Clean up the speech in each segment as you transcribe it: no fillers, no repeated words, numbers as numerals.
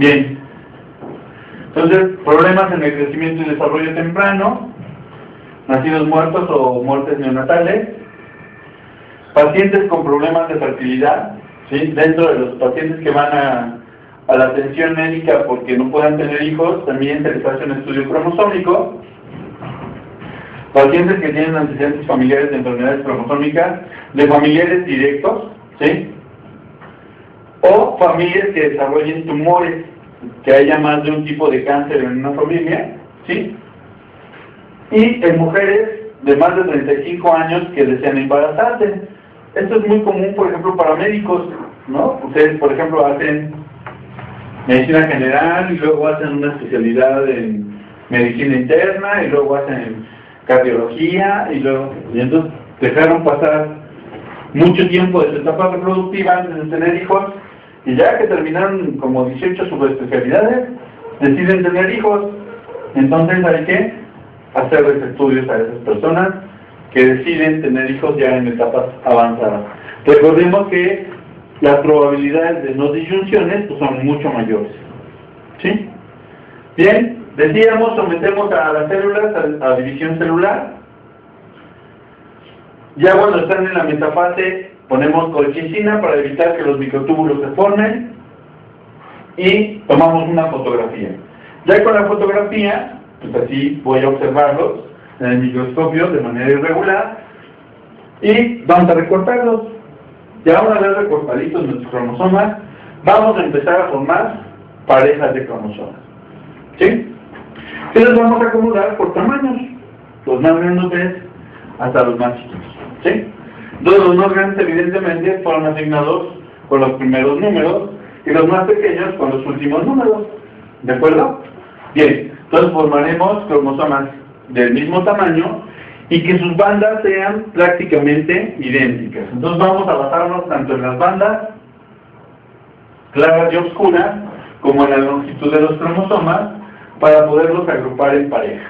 Bien. Entonces, problemas en el crecimiento y desarrollo temprano, nacidos muertos o muertes neonatales, pacientes con problemas de fertilidad, ¿sí? Dentro de los pacientes que van a la atención médica porque no puedan tener hijos, también se les hace un estudio cromosómico. Pacientes que tienen antecedentes familiares de enfermedades cromosómicas, de familiares directos, ¿sí? O familias que desarrollen tumores, que haya más de un tipo de cáncer en una familia, ¿sí? Y en mujeres de más de 35 años que desean embarazarse. Esto es muy común, por ejemplo, para médicos, ¿no? Ustedes, por ejemplo, hacen medicina general y luego hacen una especialidad en medicina interna y luego hacen cardiología y entonces dejaron pasar mucho tiempo de su etapa reproductiva antes de tener hijos y ya que terminaron como 18 subespecialidades deciden tener hijos. Entonces hay que hacerles estudios a esas personas que deciden tener hijos ya en etapas avanzadas. Recordemos que las probabilidades de no disyunciones pues, son mucho mayores. ¿Sí? Bien, decíamos, sometemos a las células a división celular. Ya cuando están en la metafase ponemos colchicina para evitar que los microtúbulos se formen y tomamos una fotografía. Ya con la fotografía, pues así voy a observarlos en el microscopio de manera irregular y vamos a recortarlos. Ya una vez recortaditos nuestros cromosomas, vamos a empezar a formar parejas de cromosomas. ¿Sí? Y los vamos a acomodar por tamaños, los más grandes hasta los más chiquitos. ¿Sí? Entonces los más grandes evidentemente fueron asignados con los primeros números y los más pequeños con los últimos números. ¿De acuerdo? Bien, entonces formaremos cromosomas del mismo tamaño y que sus bandas sean prácticamente idénticas. Entonces vamos a basarnos tanto en las bandas claras y oscuras como en la longitud de los cromosomas para poderlos agrupar en pareja.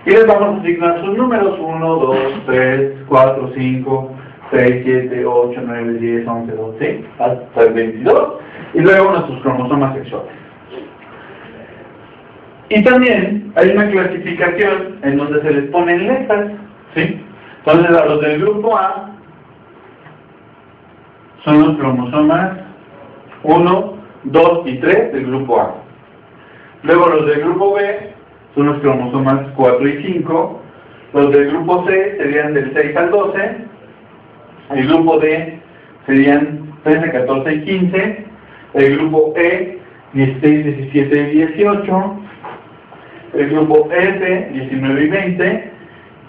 Y les vamos a asignar sus números: 1, 2, 3, 4, 5, 6, 7, 8, 9, 10, 11, 12, hasta el 22, y luego nuestros cromosomas sexuales. Y también hay una clasificación en donde se les ponen letras, ¿sí? Entonces a los del grupo A son los cromosomas 1, 2 y 3 del grupo A. Luego los del grupo B son los cromosomas 4 y 5. Los del grupo C serían del 6 al 12. El grupo D serían 13, 14 y 15. El grupo E 16, 17 y 18. El grupo F 19 y 20.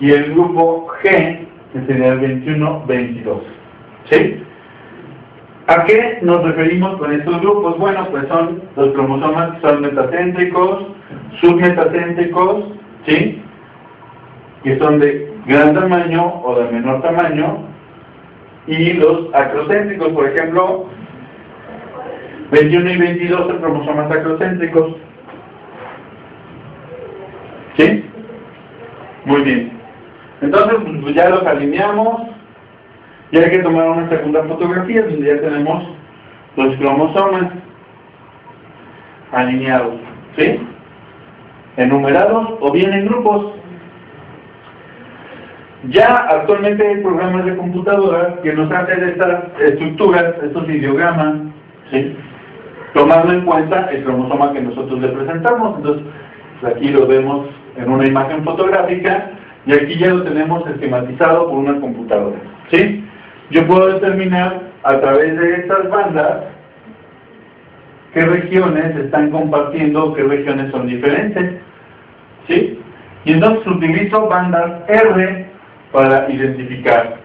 Y el grupo G, que sería el 21, 22. ¿Sí? ¿A qué nos referimos con estos grupos? Bueno, pues son los cromosomas que son metacéntricos, submetacéntricos, ¿sí? Que son de gran tamaño o de menor tamaño, y los acrocéntricos, por ejemplo, 21 y 22 son cromosomas acrocéntricos. ¿Sí? Muy bien. Entonces, pues ya los alineamos. Y hay que tomar una segunda fotografía donde ya tenemos los cromosomas alineados, ¿sí? Enumerados o bien en grupos. Ya actualmente hay programas de computadora que nos hacen estas estructuras, estos ideogramas, ¿sí? Tomando en cuenta el cromosoma que nosotros le presentamos. Entonces, aquí lo vemos en una imagen fotográfica y aquí ya lo tenemos esquematizado por una computadora, ¿sí? Yo puedo determinar a través de estas bandas qué regiones están compartiendo, qué regiones son diferentes, ¿sí? Y entonces utilizo bandas R para identificar.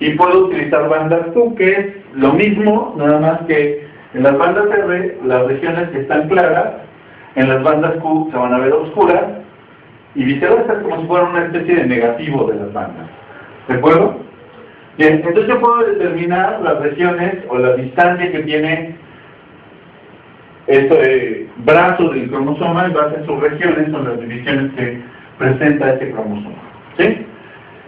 Y puedo utilizar bandas Q, que es lo mismo, nada más que en las bandas R, las regiones que están claras, en las bandas Q se van a ver oscuras, y viceversa, es como si fuera una especie de negativo de las bandas. ¿De acuerdo? Bien, entonces yo puedo determinar las regiones o la distancia que tiene este brazo del cromosoma en base a sus regiones o las divisiones que presenta este cromosoma, ¿sí?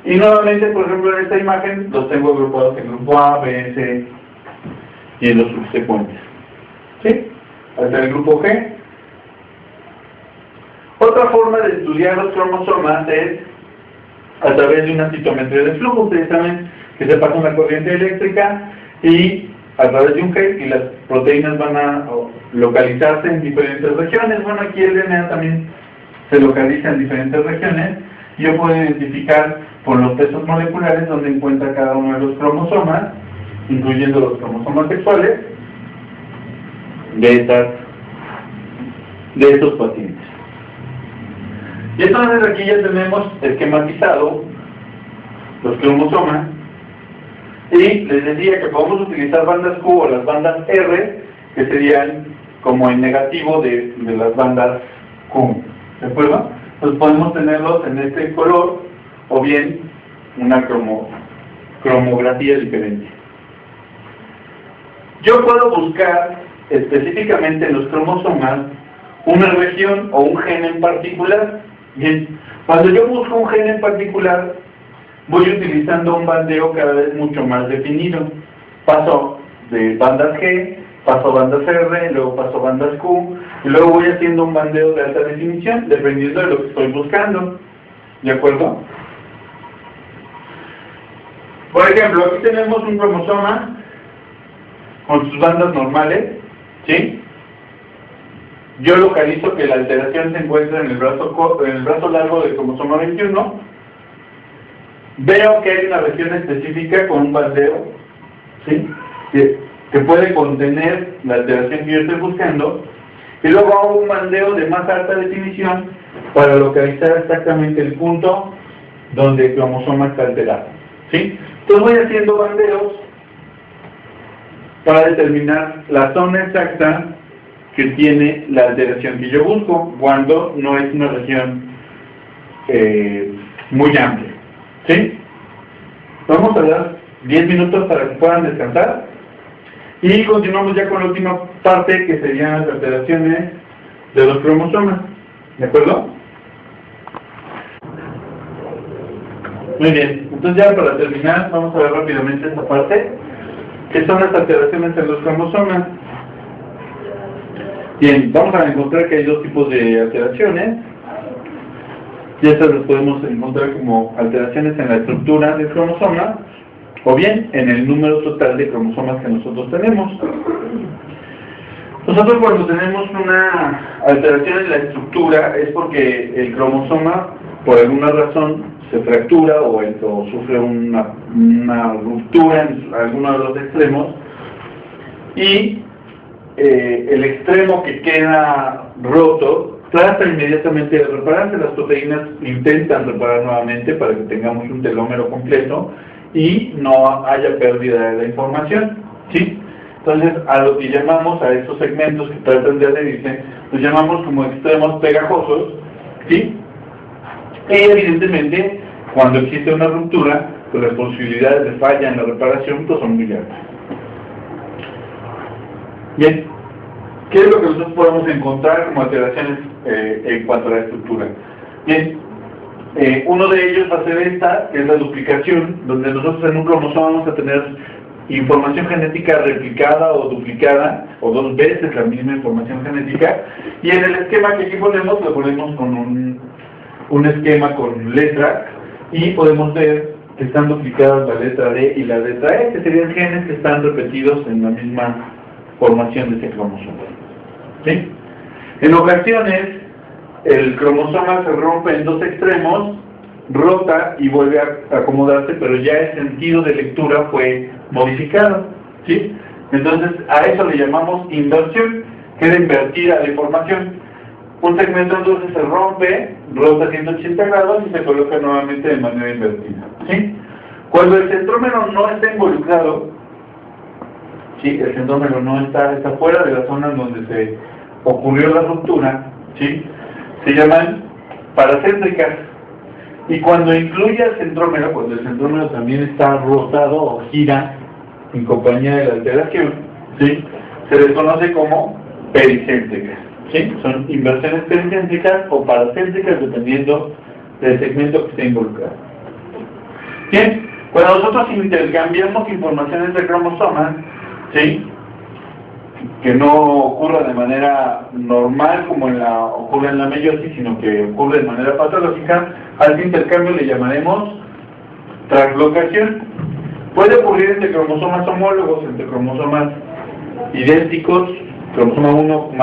Y nuevamente, por ejemplo, en esta imagen los tengo agrupados en grupo A, B, C y en los subsecuentes, ¿sí? hasta el grupo G. Otra forma de estudiar los cromosomas es a través de una citometría de flujo. Ustedes saben que se pasa una corriente eléctrica y a través de un gel y las proteínas van a localizarse en diferentes regiones. Bueno, aquí el DNA también se localiza en diferentes regiones. Yo puedo identificar por los pesos moleculares donde encuentra cada uno de los cromosomas, incluyendo los cromosomas sexuales de estos pacientes. Y entonces aquí ya tenemos esquematizado los cromosomas y les decía que podemos utilizar bandas Q o las bandas R, que serían como en negativo de las bandas Q, ¿de acuerdo? Entonces podemos tenerlos en este color o bien una cromografía diferente. Yo puedo buscar específicamente en los cromosomas una región o un gen en particular. Bien, cuando yo busco un gen en particular, voy utilizando un bandeo cada vez mucho más definido. Paso de bandas G, paso a bandas R, luego paso a bandas Q, y luego voy haciendo un bandeo de alta definición, dependiendo de lo que estoy buscando. ¿De acuerdo? Por ejemplo, aquí tenemos un cromosoma con sus bandas normales, ¿sí? Yo localizo que la alteración se encuentra en el brazo largo del cromosoma 21. Veo que hay una región específica con un bandeo, ¿sí?, que puede contener la alteración que yo estoy buscando, y luego hago un bandeo de más alta definición para localizar exactamente el punto donde el cromosoma está alterado, ¿sí? Entonces voy haciendo bandeos para determinar la zona exacta que tiene la alteración que yo busco, cuando no es una región muy amplia, ¿sí? Vamos a dar 10 minutos para que puedan descansar y continuamos ya con la última parte, que serían las alteraciones de los cromosomas, ¿de acuerdo? Muy bien, entonces ya para terminar vamos a ver rápidamente esta parte, que son las alteraciones en los cromosomas. Bien, vamos a encontrar que hay dos tipos de alteraciones, y estas las podemos encontrar como alteraciones en la estructura del cromosoma, o bien en el número total de cromosomas que nosotros tenemos. Nosotros cuando tenemos una alteración en la estructura es porque el cromosoma, por alguna razón, se fractura o sufre una ruptura en alguno de los extremos, y el extremo que queda roto trata inmediatamente de repararse. Las proteínas intentan reparar nuevamente para que tengamos un telómero completo y no haya pérdida de la información, ¿sí? Entonces, a lo que llamamos a estos segmentos que tratan de adherirse, los llamamos como extremos pegajosos, ¿sí? Y evidentemente, cuando existe una ruptura, pues las posibilidades de falla en la reparación pues son muy altas. Bien, ¿qué es lo que nosotros podemos encontrar como alteraciones en cuanto a la estructura? Bien, uno de ellos va a ser esta, que es la duplicación, donde nosotros en un cromosoma vamos a tener información genética replicada o duplicada, o dos veces la misma información genética, y en el esquema que aquí ponemos, lo ponemos con un esquema con letras, y podemos ver que están duplicadas la letra D y la letra E, que serían genes que están repetidos en la misma formación de ese cromosoma, ¿sí? En ocasiones, el cromosoma se rompe en dos extremos, rota y vuelve a acomodarse, pero ya el sentido de lectura fue modificado, ¿sí? Entonces, a eso le llamamos inversión, queda invertida la información. Un segmento entonces se rompe, rota 180 grados y se coloca nuevamente de manera invertida, ¿sí? Cuando el centrómero no está involucrado, ¿sí?, el centrómero no está fuera de la zona donde se ocurrió la ruptura, ¿sí?, se llaman paracéntricas. Y cuando incluye al centrómero, cuando el centrómero también está rotado o gira en compañía de la alteración, ¿sí?, se les conoce como pericéntricas, ¿sí? Son inversiones pericéntricas o paracéntricas dependiendo del segmento que esté involucrado. Bien, cuando nosotros intercambiamos informaciones de cromosomas, ¿sí?, que no ocurra de manera normal como ocurre en la meiosis, sino que ocurre de manera patológica, a este intercambio le llamaremos translocación. Puede ocurrir entre cromosomas homólogos, entre cromosomas idénticos, cromosoma 1 más